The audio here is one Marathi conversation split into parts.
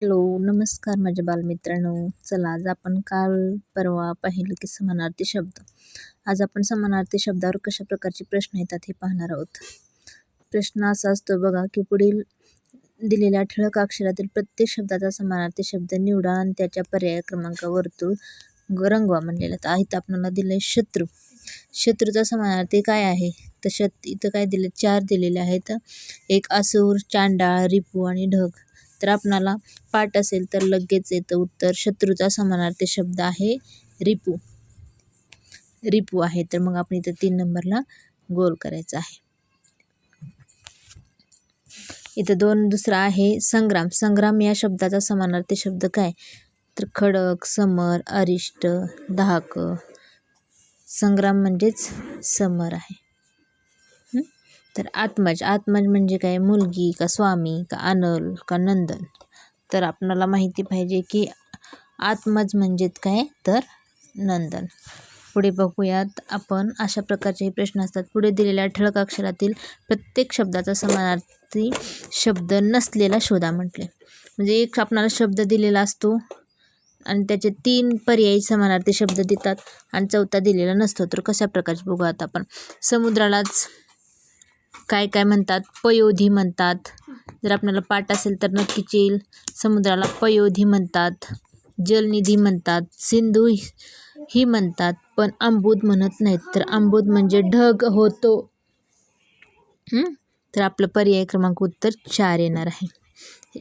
हॅलो, नमस्कार माझ्या बालमित्रांनो. चला आज आपण काल परवा पाहिलं की समानार्थी शब्द. आज आपण समानार्थी शब्दावर कशा प्रकारचे प्रश्न येतात हे पाहणार आहोत. प्रश्न असा असतो बघा की पुढील दिलेल्या ठळक अक्षरातील प्रत्येक शब्दाचा समानार्थी शब्द निवडा आणि त्याच्या पर्याय क्रमांकावर रंगवा म्हणलेलं आहे. इथं आपल्याला दिलंय शत्रू. शत्रूचा समानार्थी काय आहे? तर इथं काय दिले? 4 दिलेले आहेत. एक असुर, चांडाळ, रिपू आणि ढग. तर आपणाला पाठ असेल तर लगेच येतं उत्तर. शत्रूचा समानार्थी शब्द आहे रिपू. रिपू आहे. तर मग आपण इथं 3 नंबरला गोल करायचा आहे. इथं दुसरा आहे संग्राम. संग्राम या शब्दाचा समानार्थी शब्द काय? तर खडक, समर, अरिष्ट, दाहक. संग्राम म्हणजेच समर आहे. तर आत्मज. आत्मज म्हणजे काय? मुलगी का स्वामी का अनल का नंदन. तर आपणाला माहिती पाहिजे की आत्मज म्हणजेच काय? तर नंदन. पुढे बघूयात आपण. अशा प्रकारचे हे प्रश्न असतात. पुढे दिलेल्या ठळक अक्षरातील प्रत्येक शब्दाचा समानार्थी शब्द नसलेला शोधा म्हटले. म्हणजे एक आपणाला शब्द दिलेला असतो आणि त्याचे 3 पर्यायी समानार्थी शब्द देतात आणि चौथा दिलेला नसतो. तर कशा प्रकारचे बघूयात आपण. समुद्रालाच काय काय म्हणतात? पयोधी म्हणतात. जर आपल्याला पाठ असेल तर नक्कीच येईल. समुद्राला पयोधी म्हणतात, जलनिधी म्हणतात, सिंधू ही म्हणतात, पण अंबुद म्हणत नाहीत. तर अंबुद म्हणजे ढग होतो. तर आपलं पर्याय क्रमांक उत्तर 4 येणार आहे.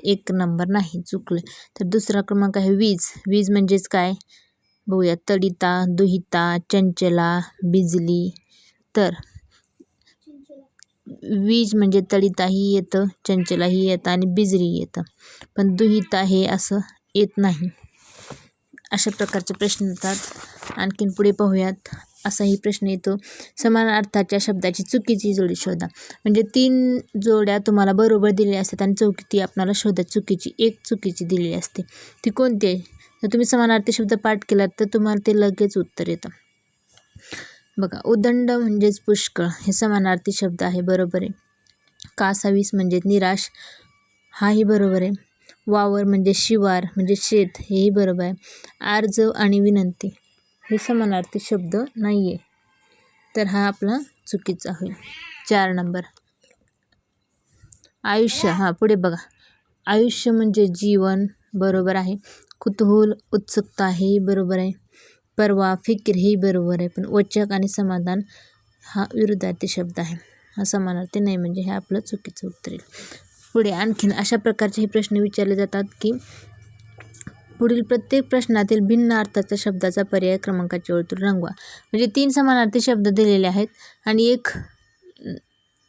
1 नंबर नाही, चुकलं. तर दुसरा क्रमांक आहे वीज. वीज म्हणजेच काय? बघूया. तडिता, दुहिता, चंचला, बिजली. तर वीज म्हणजे तडिताही येतं, चंचलाही येतं आणि बिजली येतं, पण दुहिता हे असं येत नाही. अशा प्रकारचे प्रश्न येतात. आणखीन पुढे पाहूयात. असाही प्रश्न येतो. समान अर्थाच्या शब्दाची चुकीची जोडी शोधा. म्हणजे 3 जोड्या तुम्हाला बरोबर दिलेल्या असतात आणि चौथी आपल्याला शोधा चुकीची. एक चुकीची दिलेली असते. ती कोणती आहे? जर तुम्ही समानार्थी शब्द पाठ केलात तर तुम्हाला ते लगेच उत्तर येतं. बघा. उदंड म्हणजेच पुष्कळ. हे समानार्थी शब्द आहे. बरोबर आहे. कासावीस म्हणजे निराश. हाही बरोबर आहे. वावर म्हणजे शिवार म्हणजे शेत. हेही बरोबर आहे. आर्जव आणि विनंती हे समानार्थी शब्द नाही आहे. तर हा आपला चुकीचा होईल. 4 नंबर. आयुष्य. पुढे बघा. आयुष्य म्हणजे जीवन. बरोबर आहे. कुतूहल, उत्सुकता हेही बरोबर आहे. परवा, फिकीर हेही बरोबर आहे. पण वचक आणि समाधान हा विरुद्धार्थी शब्द आहे. हा समानार्थी नाही, म्हणजे हे आपलं चुकीचं उत्तर येईल. पुढे आणखीन अशा प्रकारचे हे प्रश्न विचारले जातात की पुढील प्रत्येक प्रश्नातील भिन्न अर्थाच्या शब्दाचा पर्याय क्रमांकाच्या वरतून रंगवा. म्हणजे 3 समानार्थी शब्द दिलेले आहेत आणि एक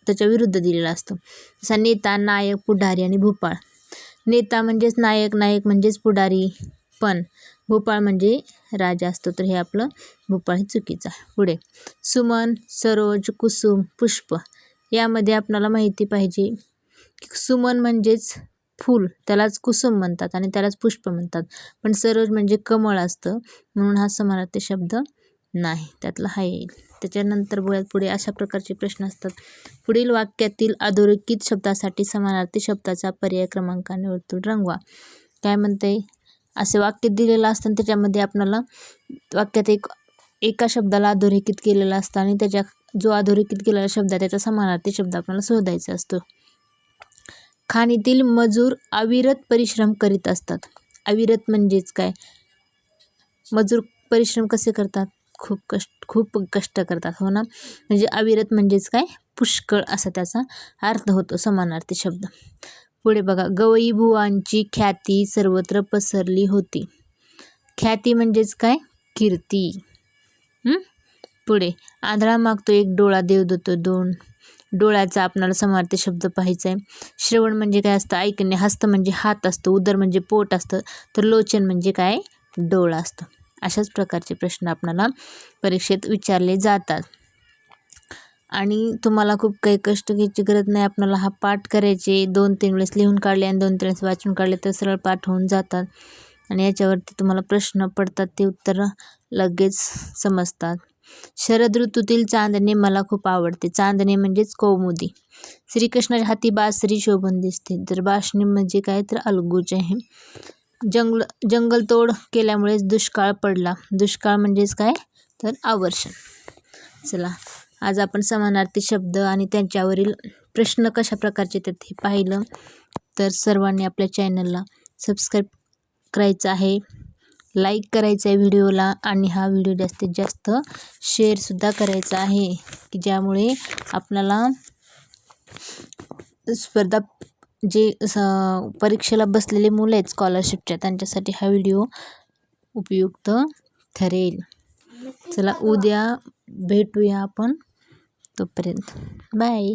त्याच्या विरुद्ध दिलेला असतो. जसा नेता, नायक, पुढारी आणि भूपाळ. नेता म्हणजेच नायक, नायक म्हणजेच पुढारी, पण भूपाळ म्हणजे राजा असतो. तर हे आपलं भूपाळ हे चुकीचं आहे. पुढे सुमन, सरोज, कुसुम, पुष्प. यामध्ये आपल्याला माहिती पाहिजे की सुमन म्हणजेच फूल, त्यालाच कुसुम म्हणतात आणि त्यालाच पुष्प म्हणतात. पण सरोज म्हणजे कमळ असतं, म्हणून हा समानार्थी शब्द नाही. त्यातला हा येईल. त्याच्यानंतर बघूयात पुढे. अशा प्रकारचे प्रश्न असतात. पुढील वाक्यातील अधोरेखित शब्दासाठी समानार्थी शब्दाचा पर्याय क्रमांकाने वरतून रंगवा. काय म्हणते? असे वाक्य दिलेलं असतं आणि त्याच्यामध्ये आपल्याला वाक्यात एका शब्दाला अधोरेखित केलेलं असतं आणि त्याच्या जो अधोरेखित केलेला शब्द आहे त्याचा समानार्थी शब्द आपल्याला शोधायचा असतो. खाणीतील मजूर अविरत परिश्रम करीत असतात. अविरत म्हणजेच काय? मजूर परिश्रम कसे करतात? खूप कष्ट करतात, हो ना. म्हणजे अविरत म्हणजेच काय? पुष्कळ असा त्याचा अर्थ होतो, समानार्थी शब्द. पुढे बघा. गवई बुवांची ख्याती सर्वत्र पसरली होती. ख्याती म्हणजेच काय? कीर्ती. पुढे. आंधळा मागतो एक डोळा, देव देतो 2. डोळ्याचा आपल्याला समानार्थी शब्द पाहायचा आहे. श्रवण म्हणजे काय असतं? ऐकणे. हस्त म्हणजे हात असतो. उदर म्हणजे पोट असतं. तर लोचन म्हणजे काय? डोळा असतो. अशाच प्रकारचे प्रश्न आपल्याला परीक्षेत विचारले जातात आणि तुम्हाला खूप काही कष्ट घ्यायची गरज नाही. आपल्याला हा पाठ करायचे 2-3 वेळेस लिहून काढले आणि 2-3 वेळेस वाचून काढले तर सरळ पाठ होऊन जातात आणि याच्यावरती तुम्हाला प्रश्न पडतात ते उत्तरं लगेच समजतात. शरद ऋतूतील चांदणे मला खूप आवडते. चांदणे म्हणजेच कौमुदी. श्रीकृष्णाच्या हाती बासरी शोभून दिसते. तर बासरी म्हणजे काय तर अलगूज आहे. जंगलतोड केल्यामुळेच दुष्काळ पडला. दुष्काळ म्हणजेच काय तर अवर्षण. चला, आज आपण समानार्थी शब्द आणि त्यांच्यावरील प्रश्न कशा प्रकारचे येतात हे पाहिलं. तर सर्वांनी आपल्या चॅनलला सबस्क्राईब करायचं आहे, लाईक करायचं आहे व्हिडिओला, आणि हा व्हिडिओ जास्तीत जास्त शेअरसुद्धा करायचा आहे, की ज्यामुळे आपल्याला स्पर्धा जे परीक्षेला बसलेले मुलं आहेत स्कॉलरशिपच्या, त्यांच्यासाठी हा व्हिडिओ उपयुक्त ठरेल. चला, उद्या भेटूया आपण. तोपर्यंत बाय.